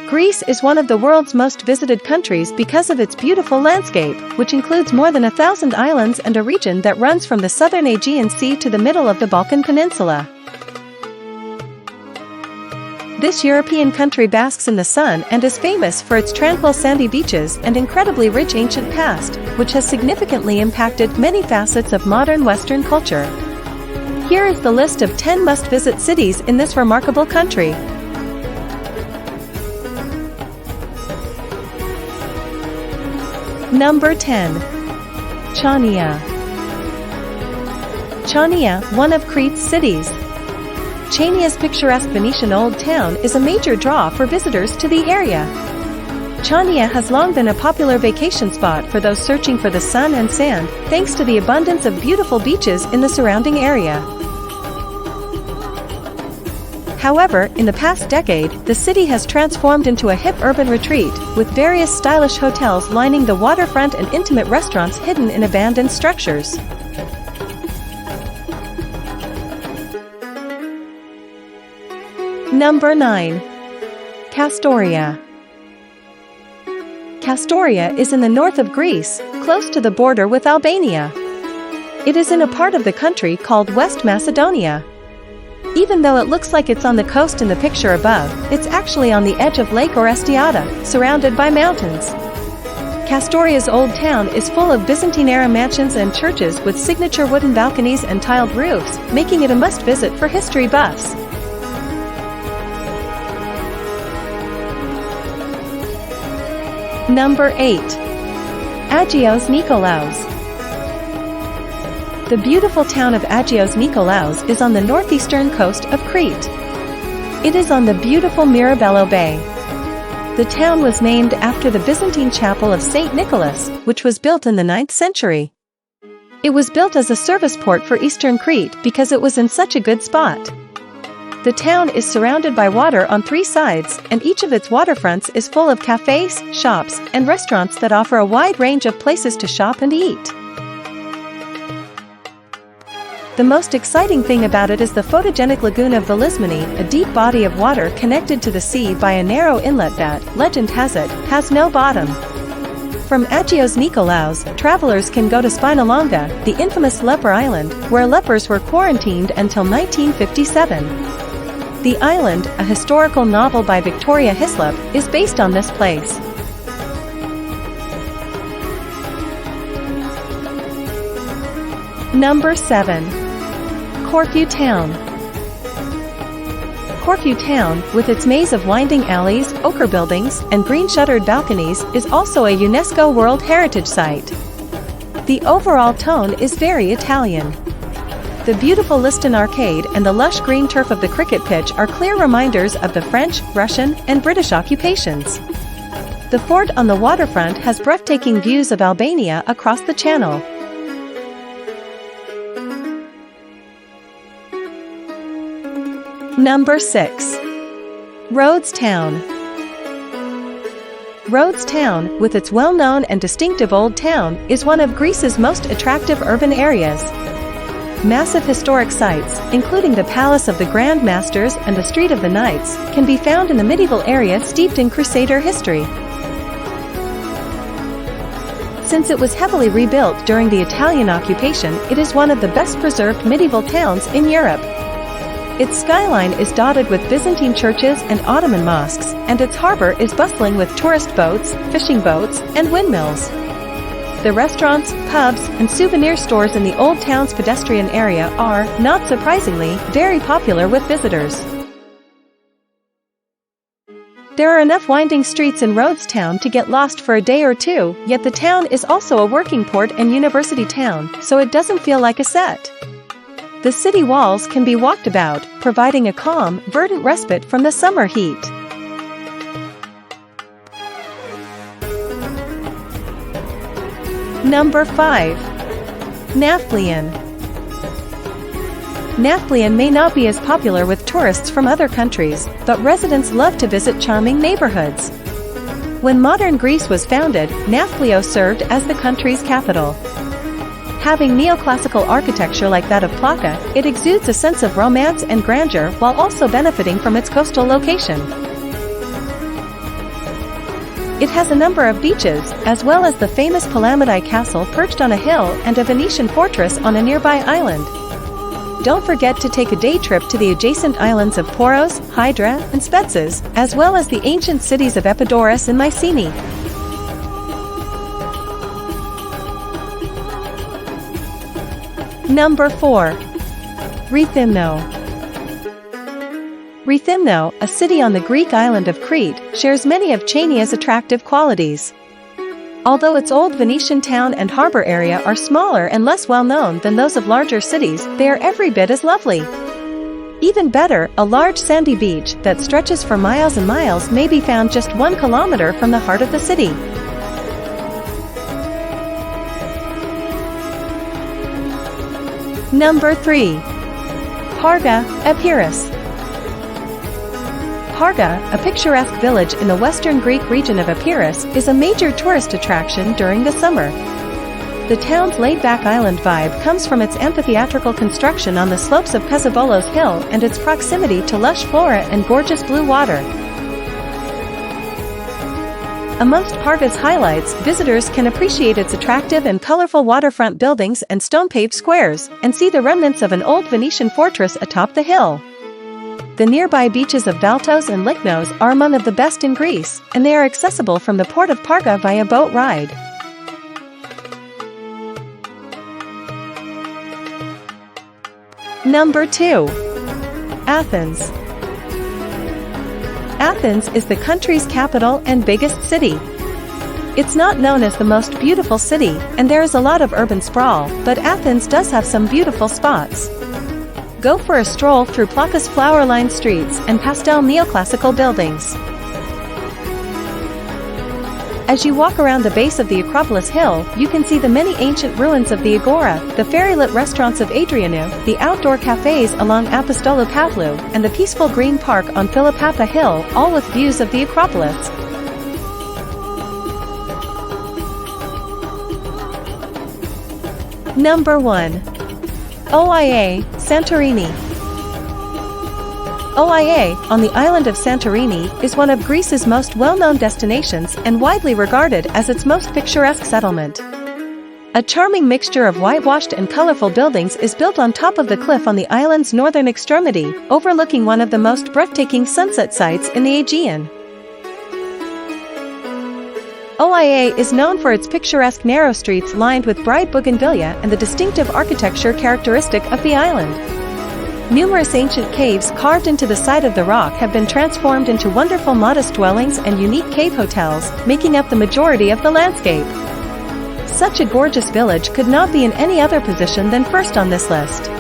Greece is one of the world's most visited countries because of its beautiful landscape, which includes more than 1,000 islands and a region that runs from the southern Aegean Sea to the middle of the Balkan Peninsula. This European country basks in the sun and is famous for its tranquil sandy beaches and incredibly rich ancient past, which has significantly impacted many facets of modern Western culture. Here is the list of 10 must-visit cities in this remarkable country. Number 10. Chania. Chania, one of Crete's cities. Chania's picturesque Venetian old town is a major draw for visitors to the area. Chania has long been a popular vacation spot for those searching for the sun and sand, thanks to the abundance of beautiful beaches in the surrounding area. However, in the past decade, the city has transformed into a hip urban retreat, with various stylish hotels lining the waterfront and intimate restaurants hidden in abandoned structures. Number 9. Kastoria. Kastoria is in the north of Greece, close to the border with Albania. It is in a part of the country called West Macedonia. Even though it looks like it's on the coast in the picture above, it's actually on the edge of Lake Orestiada, surrounded by mountains. Kastoria's old town is full of Byzantine-era mansions and churches with signature wooden balconies and tiled roofs, making it a must-visit for history buffs. Number 8. Agios Nikolaos. The beautiful town of Agios Nikolaos is on the northeastern coast of Crete. It is on the beautiful Mirabello Bay. The town was named after the Byzantine chapel of St. Nicholas, which was built in the 9th century. It was built as a service port for eastern Crete because it was in such a good spot. The town is surrounded by water on 3 sides, and each of its waterfronts is full of cafes, shops, and restaurants that offer a wide range of places to shop and eat. The most exciting thing about it is the photogenic lagoon of Velismini, a deep body of water connected to the sea by a narrow inlet that, legend has it, has no bottom. From Agios Nikolaos, travelers can go to Spinalonga, the infamous leper island, where lepers were quarantined until 1957. The Island, a historical novel by Victoria Hislop, is based on this place. Number 7. Corfu Town. Corfu Town, with its maze of winding alleys, ochre buildings, and green-shuttered balconies, is also a UNESCO World Heritage Site. The overall tone is very Italian. The beautiful Liston Arcade and the lush green turf of the cricket pitch are clear reminders of the French, Russian, and British occupations. The fort on the waterfront has breathtaking views of Albania across the channel. Number 6. Rhodes Town. Rhodes Town, with its well-known and distinctive old town, is one of Greece's most attractive urban areas. Massive historic sites, including the Palace of the Grand Masters and the Street of the Knights, can be found in the medieval area steeped in Crusader history. Since it was heavily rebuilt during the Italian occupation, it is one of the best-preserved medieval towns in Europe. Its skyline is dotted with Byzantine churches and Ottoman mosques, and its harbor is bustling with tourist boats, fishing boats, and windmills. The restaurants, pubs, and souvenir stores in the old town's pedestrian area are, not surprisingly, very popular with visitors. There are enough winding streets in Rhodes Town to get lost for a day or two, yet the town is also a working port and university town, so it doesn't feel like a set. The city walls can be walked about, providing a calm, verdant respite from the summer heat. Number 5. Nafplio. Nafplio may not be as popular with tourists from other countries, but residents love to visit charming neighborhoods. When modern Greece was founded, Nafplio served as the country's capital. Having neoclassical architecture like that of Plaka, it exudes a sense of romance and grandeur while also benefiting from its coastal location. It has a number of beaches, as well as the famous Palamidi Castle perched on a hill and a Venetian fortress on a nearby island. Don't forget to take a day trip to the adjacent islands of Poros, Hydra, and Spetses, as well as the ancient cities of Epidaurus and Mycenae. Number 4. Rethymno. Rethymno, a city on the Greek island of Crete, shares many of Chania's attractive qualities. Although its old Venetian town and harbor area are smaller and less well-known than those of larger cities, they are every bit as lovely. Even better, a large sandy beach that stretches for miles and miles may be found just 1 kilometer from the heart of the city. Number 3. Parga, Epirus. Parga, a picturesque village in the western Greek region of Epirus, is a major tourist attraction during the summer. The town's laid-back island vibe comes from its amphitheatrical construction on the slopes of Pesabolos Hill and its proximity to lush flora and gorgeous blue water. Amongst Parga's highlights, visitors can appreciate its attractive and colorful waterfront buildings and stone-paved squares, and see the remnants of an old Venetian fortress atop the hill. The nearby beaches of Valtos and Lychnos are among of the best in Greece, and they are accessible from the port of Parga via boat ride. Number 2. Athens. Athens is the country's capital and biggest city. It's not known as the most beautiful city, and there is a lot of urban sprawl, but Athens does have some beautiful spots. Go for a stroll through Plaka's flower-lined streets and pastel neoclassical buildings. As you walk around the base of the Acropolis Hill, you can see the many ancient ruins of the Agora, the fairy-lit restaurants of Adrianou, the outdoor cafes along Apostolou Pavlou, and the peaceful green park on Philippapa Hill, all with views of the Acropolis. Number 1. OIA, Santorini. OIA, on the island of Santorini, is one of Greece's most well-known destinations and widely regarded as its most picturesque settlement. A charming mixture of whitewashed and colorful buildings is built on top of the cliff on the island's northern extremity, overlooking one of the most breathtaking sunset sites in the Aegean. OIA is known for its picturesque narrow streets lined with bright bougainvillea and the distinctive architecture characteristic of the island. Numerous ancient caves carved into the side of the rock have been transformed into wonderful modest dwellings and unique cave hotels, making up the majority of the landscape. Such a gorgeous village could not be in any other position than first on this list.